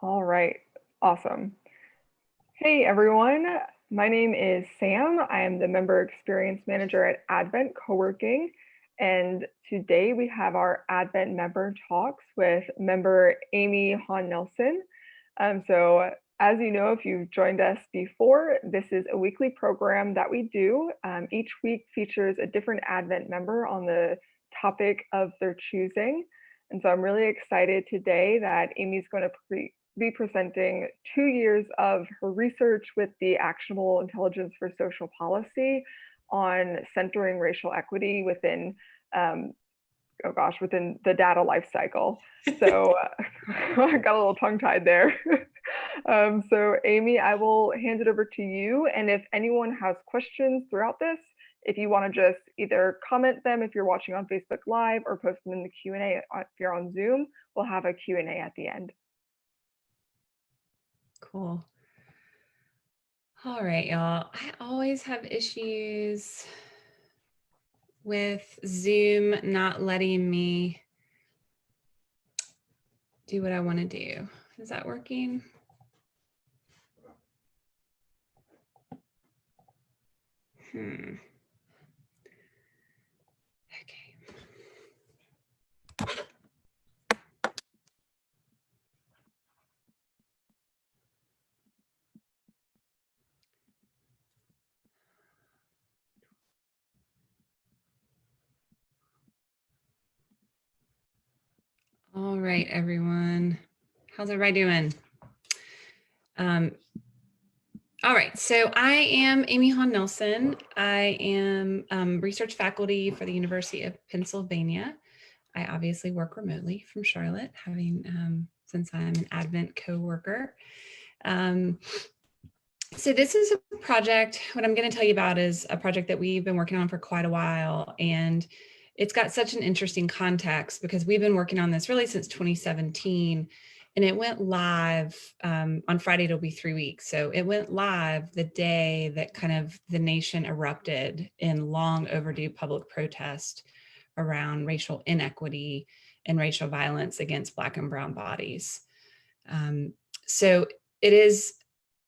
All right, awesome. Hey everyone, my name is Sam. I am the Member Experience Manager at Advent Coworking, and today we have our Advent member talks with member Amy Hawn Nelson. So as you know, if you've joined us before, this is a weekly program that we do. Each week features a different Advent member on the topic of their choosing. And so I'm really excited today that Amy's going to be presenting 2 years of her research with the Actionable Intelligence for Social Policy on centering racial equity within, within the data lifecycle. So I got a little tongue-tied there. So Amy, I will hand it over to you. And if anyone has questions throughout this, if you want to just either comment them if you're watching on Facebook Live or post them in the Q&A if you're on Zoom, we'll have a Q&A at the end. Cool. All right, y'all. I always have issues with Zoom not letting me do what I want to do. Is that working? Okay. All right, everyone. How's everybody doing? All right, so I am Amy Hawn Nelson. I am research faculty for the University of Pennsylvania. I obviously work remotely from Charlotte, having since I'm an Advent co-worker. So this is a project, what I'm going to tell you about is a project that we've been working on for quite a while, and it's got such an interesting context because we've been working on this really since 2017, and it went live on Friday. It'll be 3 weeks. So it went live the day that kind of the nation erupted in long overdue public protest around racial inequity and racial violence against Black and brown bodies. So it is,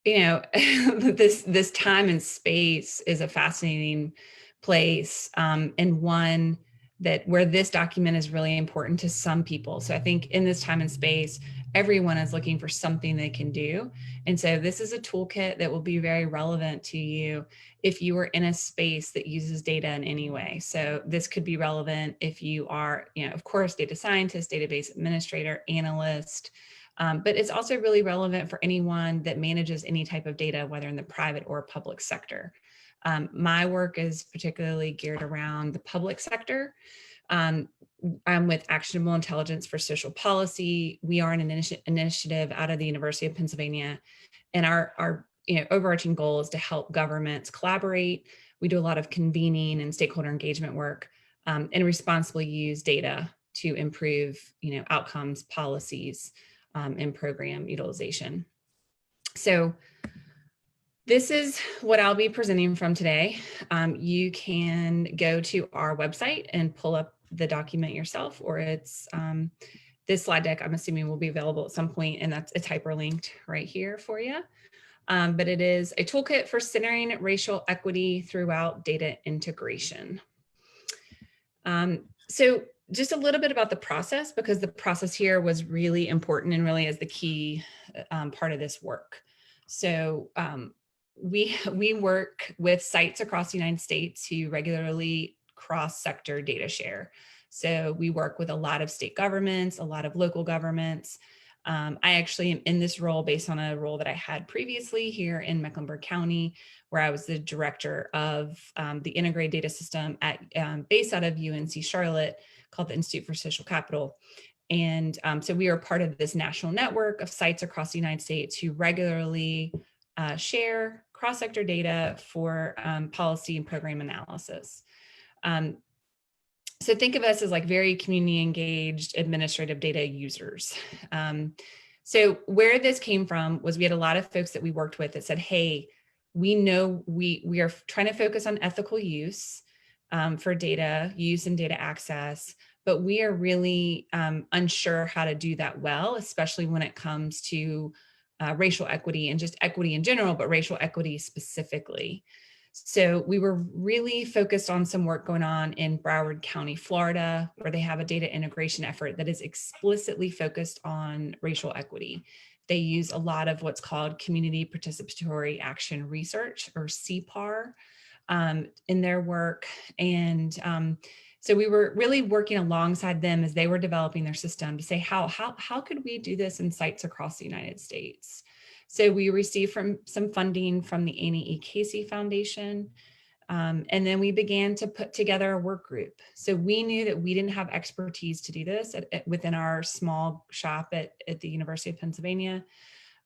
you know, this time and space is a fascinating place, and one that where this document is really important to some people. So I think in this time and space, everyone is looking for something they can do. And so this is a toolkit that will be very relevant to you if you are in a space that uses data in any way. So this could be relevant if you are, you know, of course, data scientist, database administrator, analyst, but it's also really relevant for anyone that manages any type of data, whether in the private or public sector. My work is particularly geared around the public sector. I'm with Actionable Intelligence for Social Policy. We are an initiative out of the University of Pennsylvania, and our overarching goal is to help governments collaborate. We do a lot of convening and stakeholder engagement work, and responsibly use data to improve outcomes, policies, and program utilization. So this is what I'll be presenting from today. You can go to our website and pull up the document yourself, or it's this slide deck, I'm assuming, will be available at some point, and it's hyperlinked right here for you. But it is a toolkit for centering racial equity throughout data integration. So just a little bit about the process, because the process here was really important and really is the key part of this work. So we work with sites across the United States who regularly cross-sector data share. So we work with a lot of state governments, a lot of local governments. I actually am in this role based on a role that I had previously here in Mecklenburg County, where I was the director of the integrated data system at based out of UNC Charlotte, called the Institute for Social Capital. And so we are part of this national network of sites across the United States who regularly share cross-sector data for policy and program analysis. So think of us as like very community engaged administrative data users. So where this came from was we had a lot of folks that we worked with that said, hey, we know we are trying to focus on ethical use for data use and data access, but we are really unsure how to do that well, especially when it comes to racial equity and just equity in general, but racial equity specifically. So we were really focused on some work going on in Broward County, Florida, where they have a data integration effort that is explicitly focused on racial equity. They use a lot of what's called community participatory action research, or CPAR, in their work. And so we were really working alongside them as they were developing their system to say, how could we do this in sites across the United States? So we received some funding from the Annie E. Casey Foundation. And then we began to put together a work group. So we knew that we didn't have expertise to do this within our small shop at the University of Pennsylvania.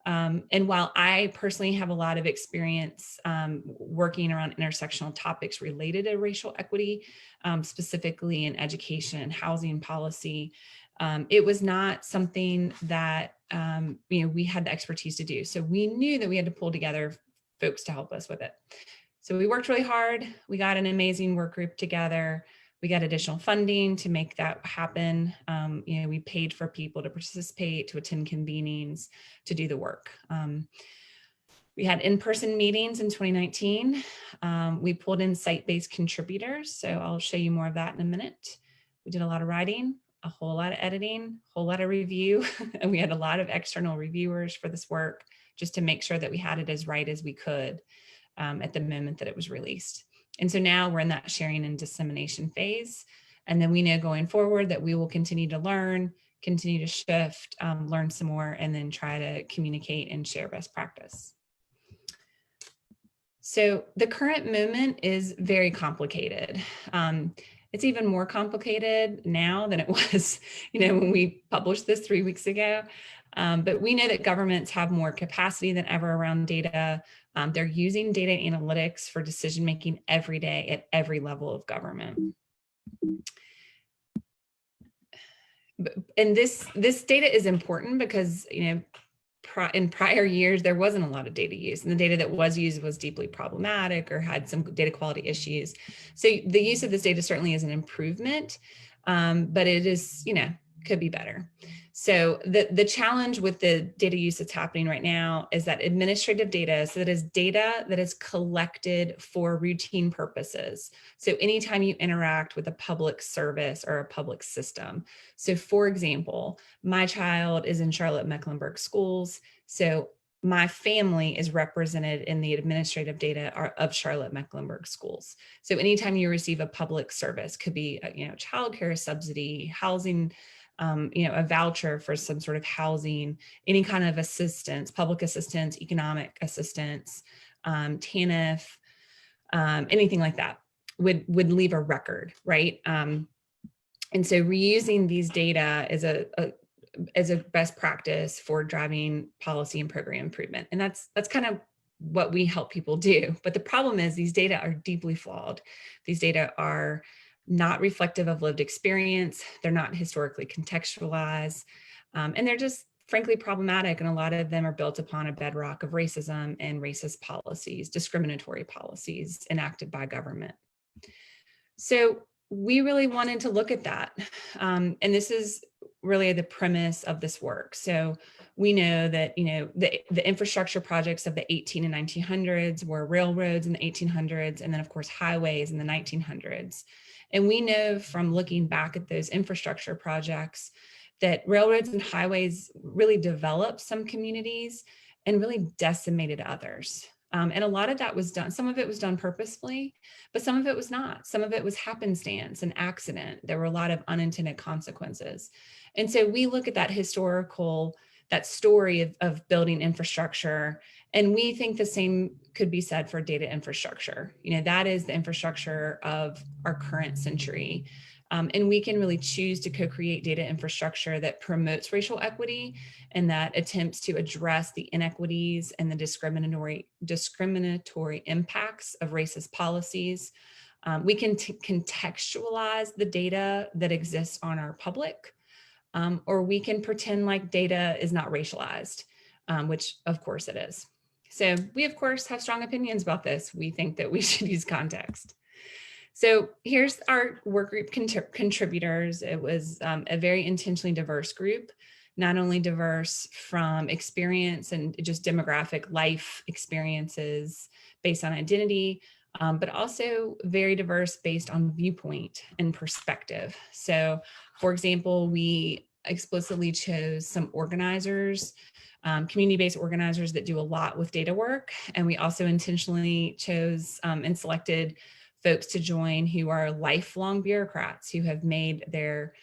And while I personally have a lot of experience working around intersectional topics related to racial equity, specifically in education and housing policy, it was not something that we had the expertise to do. So we knew that we had to pull together folks to help us with it. So we worked really hard. We got an amazing work group together. We got additional funding to make that happen. We paid for people to participate, to attend convenings, to do the work. We had in-person meetings in 2019. We pulled in site-based contributors. So I'll show you more of that in a minute. We did a lot of writing, a whole lot of editing, a whole lot of review. And we had a lot of external reviewers for this work just to make sure that we had it as right as we could at the moment that it was released. And so now we're in that sharing and dissemination phase. And then we know going forward that we will continue to learn, continue to shift, learn some more, and then try to communicate and share best practice. So the current moment is very complicated. It's even more complicated now than it was, when we published this 3 weeks ago. But we know that governments have more capacity than ever around data. They're using data analytics for decision-making every day at every level of government. And this data is important because, in prior years, there wasn't a lot of data use, and the data that was used was deeply problematic or had some data quality issues. So the use of this data certainly is an improvement, but it is, could be better. So the challenge with the data use that's happening right now is that administrative data, so that is data that is collected for routine purposes. So anytime you interact with a public service or a public system. So for example, my child is in Charlotte-Mecklenburg schools. So my family is represented in the administrative data of Charlotte-Mecklenburg schools. So anytime you receive a public service, could be, childcare subsidy, housing, a voucher for some sort of housing, any kind of assistance, public assistance, economic assistance, TANF, anything like that would leave a record, right? And so reusing these data is a best practice for driving policy and program improvement. And that's kind of what we help people do. But the problem is these data are deeply flawed. These data are not reflective of lived experience. They're not historically contextualized, and they're just frankly problematic. And a lot of them are built upon a bedrock of racism and racist policies, discriminatory policies enacted by government. So we really wanted to look at that. And this is really the premise of this work. So we know that, the infrastructure projects of the 18 and 1900s were railroads in the 1800s, and then of course highways in the 1900s. And we know from looking back at those infrastructure projects that railroads and highways really developed some communities and really decimated others. And a lot of that was done, some of it was done purposefully, but some of it was not. Some of it was happenstance and accident. There were a lot of unintended consequences. And so we look at that story of building infrastructure, and we think the same could be said for data infrastructure. That is the infrastructure of our current century. And we can really choose to co-create data infrastructure that promotes racial equity and that attempts to address the inequities and the discriminatory impacts of racist policies. We can contextualize the data that exists on our public, or we can pretend like data is not racialized, which of course it is. So we of course have strong opinions about this. We think that we should use context. So here's our workgroup contributors. It was a very intentionally diverse group, not only diverse from experience and just demographic life experiences based on identity, but also very diverse based on viewpoint and perspective. So, for example, we explicitly chose some organizers, community-based organizers that do a lot with data work. And we also intentionally chose and selected folks to join who are lifelong bureaucrats who have made their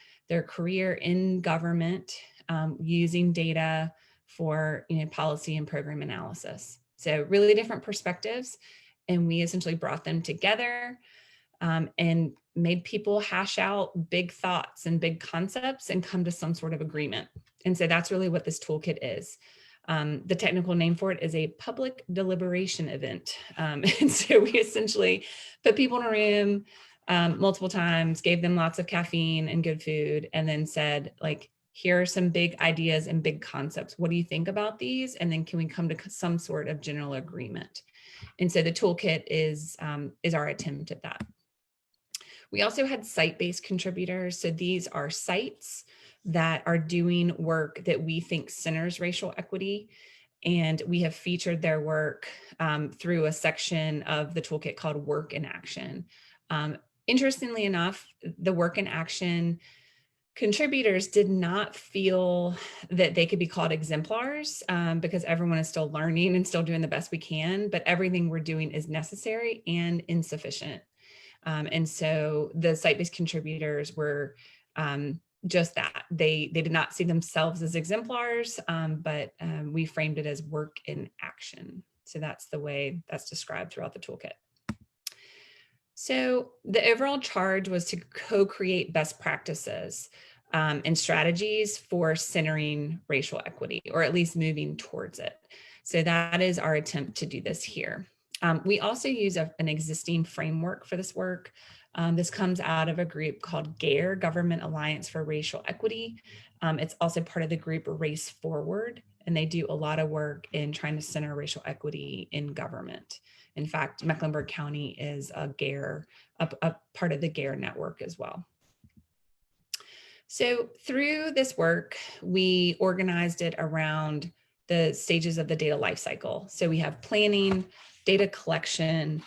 career in government using data for policy and program analysis. So really different perspectives. And we essentially brought them together and made people hash out big thoughts and big concepts and come to some sort of agreement. And so that's really what this toolkit is. The technical name for it is a public deliberation event. And so we essentially put people in a room multiple times, gave them lots of caffeine and good food, and then said, like, here are some big ideas and big concepts. What do you think about these? And then can we come to some sort of general agreement? And so the toolkit is our attempt at that. We also had site-based contributors. So these are sites that are doing work that we think centers racial equity. And we have featured their work through a section of the toolkit called Work in Action. Interestingly enough, the Work in Action contributors did not feel that they could be called exemplars because everyone is still learning and still doing the best we can, but everything we're doing is necessary and insufficient. And so the site-based contributors were just that. They did not see themselves as exemplars, but we framed it as work in action. So that's the way that's described throughout the toolkit. So the overall charge was to co-create best practices and strategies for centering racial equity, or at least moving towards it. So that is our attempt to do this here. We also use an existing framework for this work. This comes out of a group called GARE, Government Alliance for Racial Equity. It's also part of the group Race Forward, and they do a lot of work in trying to center racial equity in government. In fact, Mecklenburg County is a GARE, a part of the GARE network as well. So through this work, we organized it around the stages of the data lifecycle. So we have planning, data collection,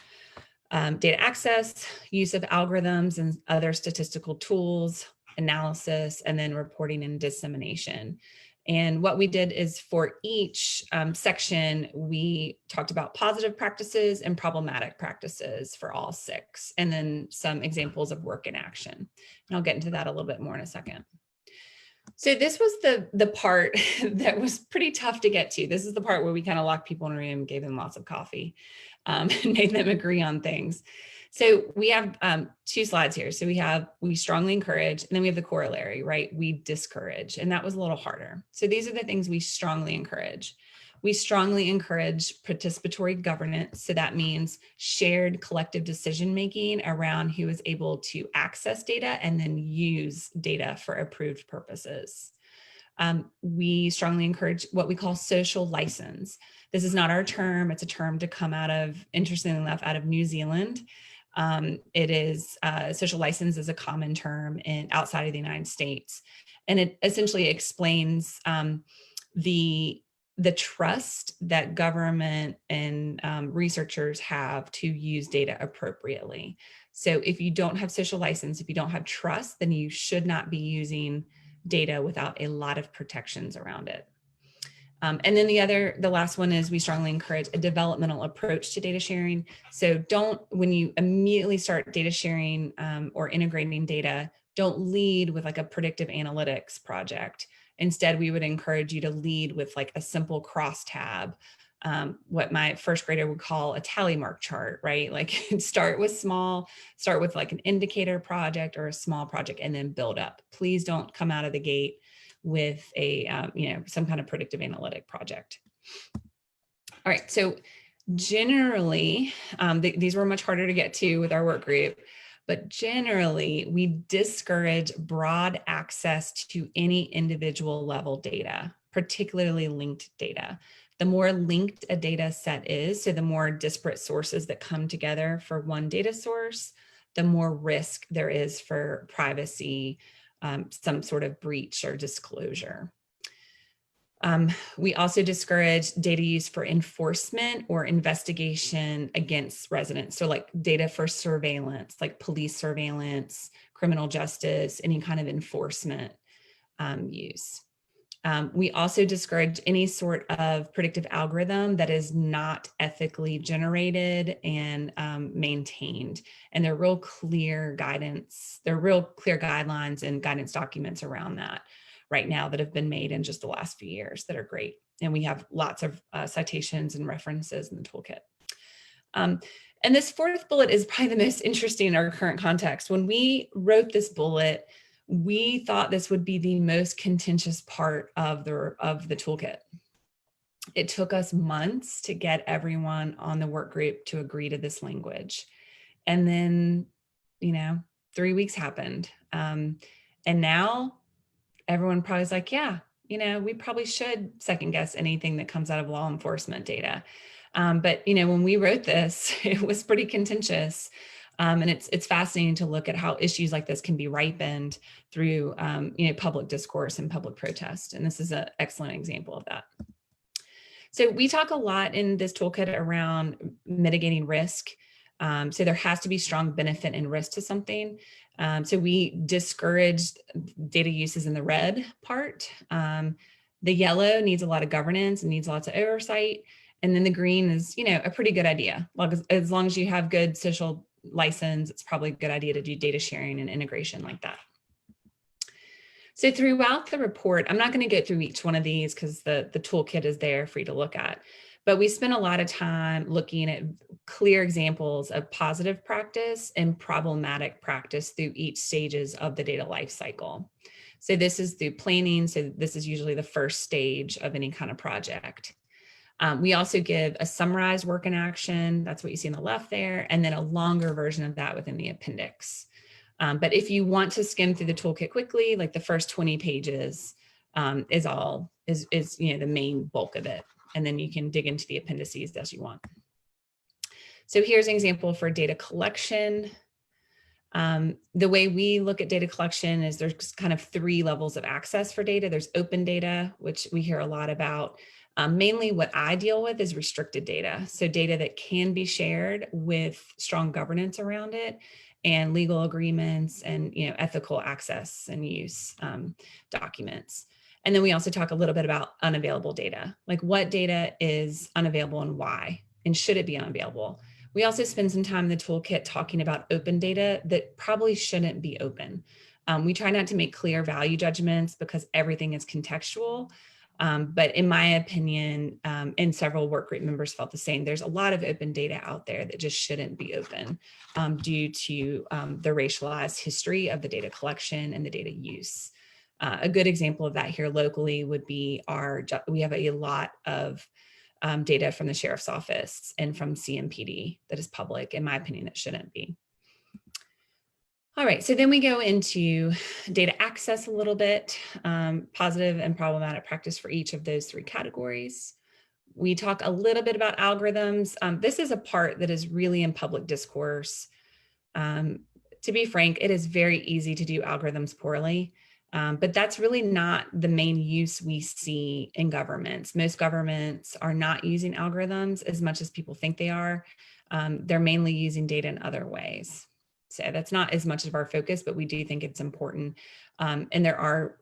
data access, use of algorithms and other statistical tools, analysis, and then reporting and dissemination. And what we did is for each section, we talked about positive practices and problematic practices for all 6, and then some examples of work in action. And I'll get into that a little bit more in a second. So this was the part that was pretty tough to get to. This is the part where we kind of locked people in a room, gave them lots of coffee, and made them agree on things. So we have 2 slides here. So we strongly encourage, and then we have the corollary, right? We discourage, and that was a little harder. So these are the things we strongly encourage. We strongly encourage participatory governance. So that means shared collective decision-making around who is able to access data and then use data for approved purposes. We strongly encourage what we call social license. This is not our term. It's a term to come out of, interestingly enough, out of New Zealand. It is social license is a common term outside of the United States. And it essentially explains the trust that government and researchers have to use data appropriately. So if you don't have social license, if you don't have trust, then you should not be using data without a lot of protections around it. And then the last one is we strongly encourage a developmental approach to data sharing. So when you immediately start data sharing or integrating data, don't lead with like a predictive analytics project. Instead, we would encourage you to lead with like a simple crosstab, what my first grader would call a tally mark chart, right? Like start with like an indicator project or a small project and then build up. Please don't come out of the gate with a, some kind of predictive analytic project. All right, so generally, these were much harder to get to with our work group, but generally we discourage broad access to any individual level data, particularly linked data. The more linked a data set is, so the more disparate sources that come together for one data source, the more risk there is for privacy, some sort of breach or disclosure. We also discourage data use for enforcement or investigation against residents. So like data for surveillance, like police surveillance, criminal justice, any kind of enforcement use. We also discourage any sort of predictive algorithm that is not ethically generated and maintained. And there are real clear guidance, there are real clear guidelines and guidance documents around that right now that have been made in just the last few years that are great. And we have lots of citations and references in the toolkit. And this fourth bullet is probably the most interesting in our current context. When we wrote this bullet, we thought this would be the most contentious part of the toolkit. It took us months to get everyone on the work group to agree to this language. And then, 3 weeks happened. And now everyone probably is like, yeah, we probably should second guess anything that comes out of law enforcement data. But when we wrote this, it was pretty contentious. And it's fascinating to look at how issues like this can be ripened through public discourse and public protest. And this is an excellent example of that. So we talk a lot in this toolkit around mitigating risk. So there has to be strong benefit and risk to something. So we discourage data uses in the red part. The yellow needs a lot of governance and needs lots of oversight. And then the green is, a pretty good idea. As long as you have good social license, it's probably a good idea to do data sharing and integration like that. So throughout the report, I'm not going to go through each one of these because the toolkit is there for you to look at. But we spent a lot of time looking at clear examples of positive practice and problematic practice through each stages of the data lifecycle. So this is through planning. So this is usually the first stage of any kind of project. We also give a summarized work in action. That's what you see on the left there. And then a longer version of that within the appendix. But if you want to skim through the toolkit quickly, like the first 20 pages is the main bulk of it. And then you can dig into the appendices as you want. So here's an example for data collection. The way we look at data collection is there's kind of 3 levels of access for data. There's open data, which we hear a lot about. Mainly what I deal with is restricted data. So data that can be shared with strong governance around it and legal agreements and ethical access and use documents. And then we also talk a little bit about unavailable data, like what data is unavailable and why, and should it be unavailable? We also spend some time in the toolkit talking about open data that probably shouldn't be open. We try not to make clear value judgments because everything is contextual. But in my opinion, and several work group members felt the same, there's a lot of open data out there that just shouldn't be open due to the racialized history of the data collection and the data use. A good example of that here locally would be we have a lot of data from the sheriff's office and from CMPD that is public. In my opinion, it shouldn't be. All right, so then we go into data access a little bit, positive and problematic practice for each of those 3 categories. We talk a little bit about algorithms. This is a part that is really in public discourse. To be frank, it is very easy to do algorithms poorly, but that's really not the main use we see in governments. Most governments are not using algorithms as much as people think they are. They're mainly using data in other ways. So that's not as much of our focus, but we do think it's important. And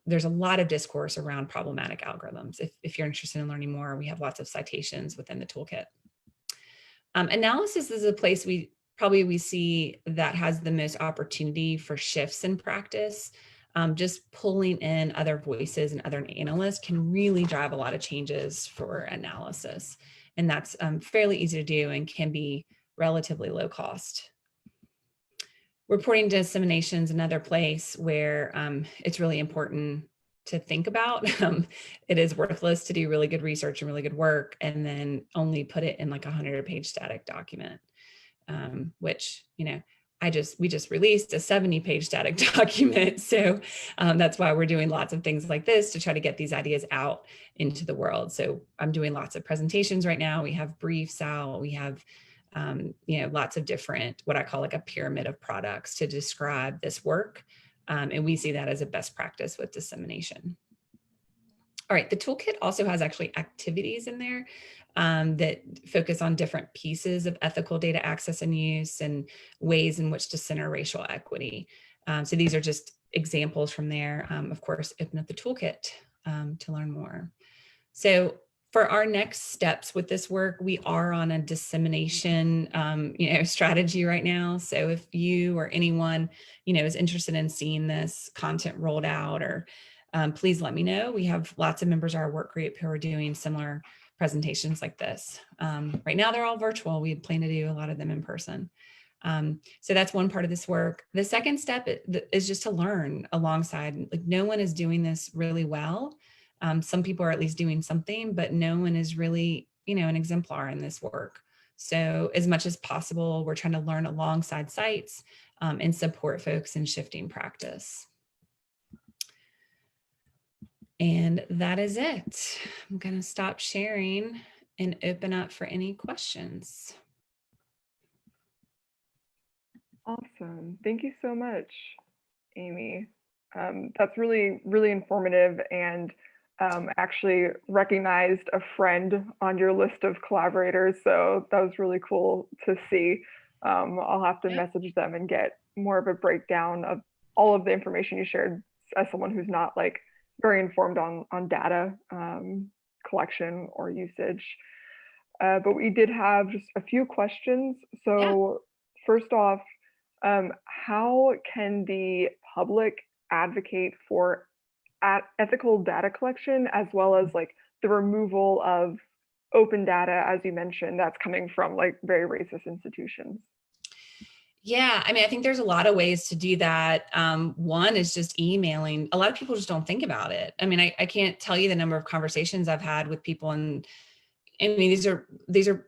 there's a lot of discourse around problematic algorithms. If you're interested in learning more, we have lots of citations within the toolkit. Analysis is a place we see that has the most opportunity for shifts in practice. Just pulling in other voices and other analysts can really drive a lot of changes for analysis. And that's fairly easy to do and can be relatively low cost. Reporting dissemination is another place where it's really important to think about. It is worthless to do really good research and really good work and then only put it in like a 100-page static document, which, we just released a 70-page static document. So that's why we're doing lots of things like this to try to get these ideas out into the world. So I'm doing lots of presentations right now. We have briefs out, we have lots of different, what I call like a pyramid of products to describe this work. And we see that as a best practice with dissemination. All right, the toolkit also has actually activities in there that focus on different pieces of ethical data access and use and ways in which to center racial equity. So these are just examples from there. Of course, open up the toolkit to learn more. So for our next steps with this work, we are on a dissemination, strategy right now. So if you or anyone, is interested in seeing this content rolled out, or please let me know. We have lots of members of our work group who are doing similar presentations like this. Right now, they're all virtual. We plan to do a lot of them in person. So that's one part of this work. The second step is just to learn alongside. Like, no one is doing this really well. Some people are at least doing something, but no one is really, an exemplar in this work. So as much as possible, we're trying to learn alongside sites and support folks in shifting practice. And that is it. I'm going to stop sharing and open up for any questions. Awesome. Thank you so much, Amy. That's really, really informative, and actually recognized a friend on your list of collaborators. So that was really cool to see. I'll have to message them and get more of a breakdown of all of the information you shared, as someone who's not like very informed on data collection or usage. But we did have just a few questions. So first off, how can the public advocate for ethical data collection, as well as like the removal of open data, as you mentioned, that's coming from like very racist institutions? Yeah, I mean, I think there's a lot of ways to do that. One is just emailing. A lot of people just don't think about it. I mean, I can't tell you the number of conversations I've had with people, and I mean, these are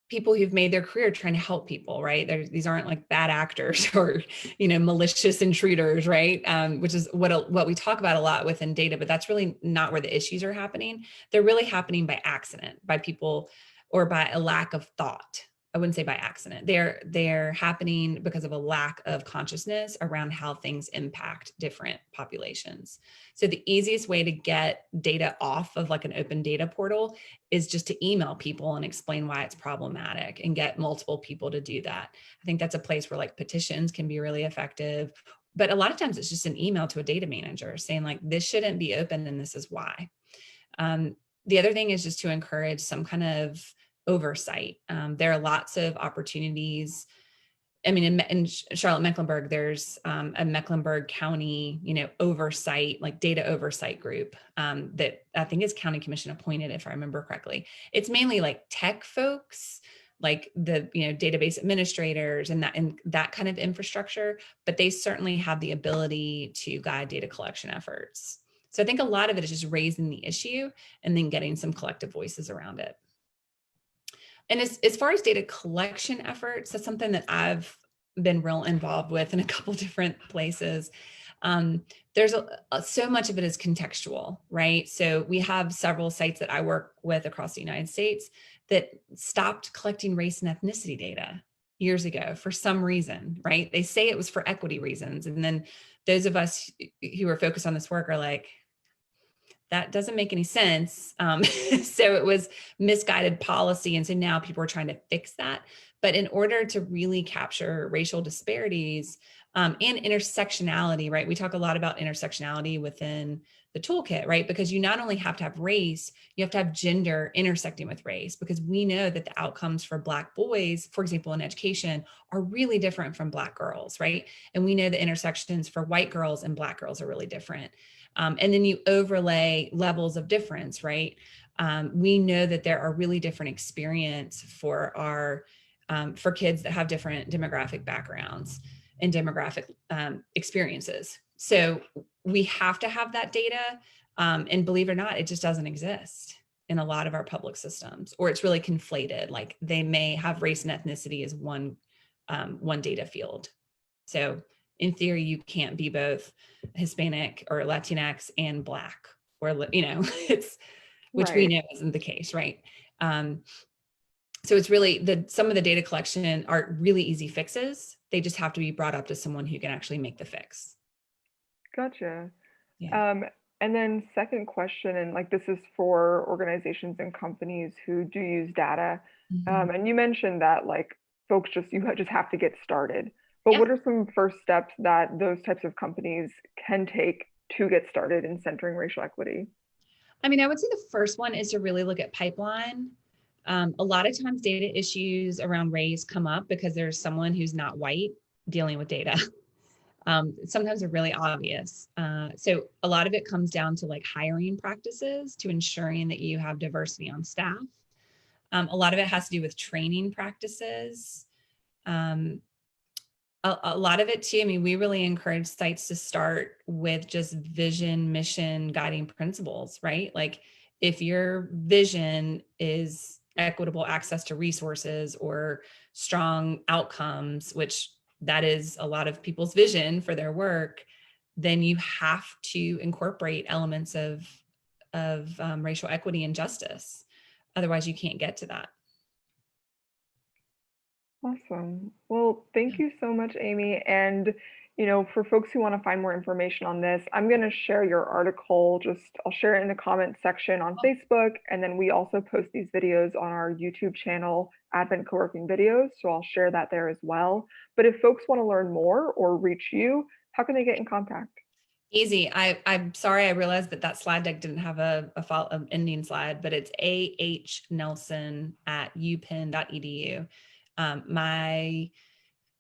people who've made their career trying to help people, right? These aren't like bad actors or, malicious intruders, right? Which is what we talk about a lot within data, but that's really not where the issues are happening. They're really happening by accident, by people, or by a lack of thought. I wouldn't say by accident. They're happening because of a lack of consciousness around how things impact different populations. So the easiest way to get data off of like an open data portal is just to email people and explain why it's problematic and get multiple people to do that. I think that's a place where like petitions can be really effective. But a lot of times it's just an email to a data manager saying like, this shouldn't be open and this is why. The other thing is just to encourage some kind of oversight. There are lots of opportunities. I mean, in Charlotte-Mecklenburg, there's a Mecklenburg County, oversight, like data oversight group that I think is county commission appointed, if I remember correctly. It's mainly like tech folks, like the database administrators and that kind of infrastructure, but they certainly have the ability to guide data collection efforts. So I think a lot of it is just raising the issue and then getting some collective voices around it. And as far as data collection efforts, that's something that I've been real involved with in a couple different places. There's so much of it is contextual, right? So we have several sites that I work with across the United States that stopped collecting race and ethnicity data years ago for some reason, right? They say it was for equity reasons. And then those of us who are focused on this work are like, that doesn't make any sense. So it was misguided policy. And so now people are trying to fix that. But in order to really capture racial disparities and intersectionality, right? We talk a lot about intersectionality within the toolkit, right? Because you not only have to have race, you have to have gender intersecting with race, because we know that the outcomes for Black boys, for example, in education, are really different from Black girls, right? And we know the intersections for white girls and Black girls are really different. And then you overlay levels of difference, right? We know that there are really different experience for for kids that have different demographic backgrounds and demographic experiences. So we have to have that data. And believe it or not, it just doesn't exist in a lot of our public systems, or it's really conflated. Like they may have race and ethnicity as one data field. So in theory, you can't be both Hispanic or Latinx and Black, or, it's, which we know isn't the case, right? So it's really some of the data collection are really easy fixes. They just have to be brought up to someone who can actually make the fix. Gotcha. Yeah. Um, and then second question, and like this is for organizations and companies who do use data. Mhm. And you mentioned that like folks just have to get started. But Yeah. what are some first steps that those types of companies can take to get started in centering racial equity? I mean, I would say the first one is to really look at pipeline. A lot of times data issues around race come up because there's someone who's not white dealing with data. Sometimes they're really obvious. So a lot of it comes down to like hiring practices to ensuring that you have diversity on staff. A lot of it has to do with training practices. Um, a lot of it too, I mean, we really encourage sites to start with just vision, mission, guiding principles, right? Like if your vision is equitable access to resources or strong outcomes, which that is a lot of people's vision for their work, then you have to incorporate elements of racial equity and justice. Otherwise, you can't get to that. Awesome. Well, thank you so much, Amy. And, for folks who want to find more information on this, I'm going to share your article. I'll share it in the comments section on Facebook. And then we also post these videos on our YouTube channel, Advent Co-working Videos. So I'll share that there as well. But if folks want to learn more or reach you, how can they get in contact? Easy. I'm sorry. I realized that slide deck didn't have an ending slide, but it's ahnelson@upenn.edu.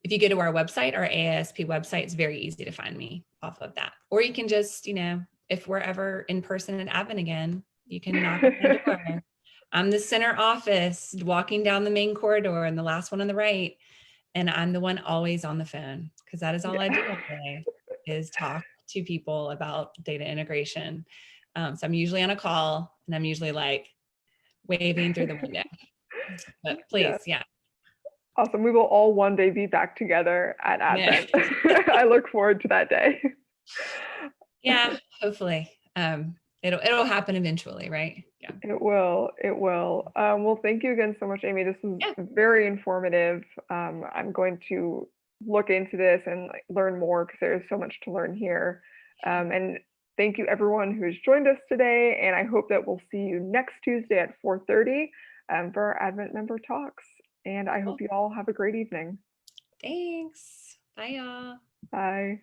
If you go to our website, our AISP website, it's very easy to find me off of that. Or you can just, if we're ever in person at Advent again, you can knock on my door. I'm the center office walking down the main corridor and the last one on the right. And I'm the one always on the phone because that is all I do all day is talk to people about data integration. So I'm usually on a call and I'm usually like waving through the window. But please, Yes. yeah. Awesome. We will all one day be back together at Yeah. Advent. I look forward to that day. Yeah, hopefully. It'll happen eventually, right? Yeah. It will. It will. Well, thank you again so much, Amy. This was Yeah. very informative. I'm going to look into this and learn more because there is so much to learn here. And thank you everyone who's joined us today. And I hope that we'll see you next Tuesday at 4:30 for our Advent member talks. And I hope Cool. you all have a great evening. Thanks. Bye, y'all. Bye.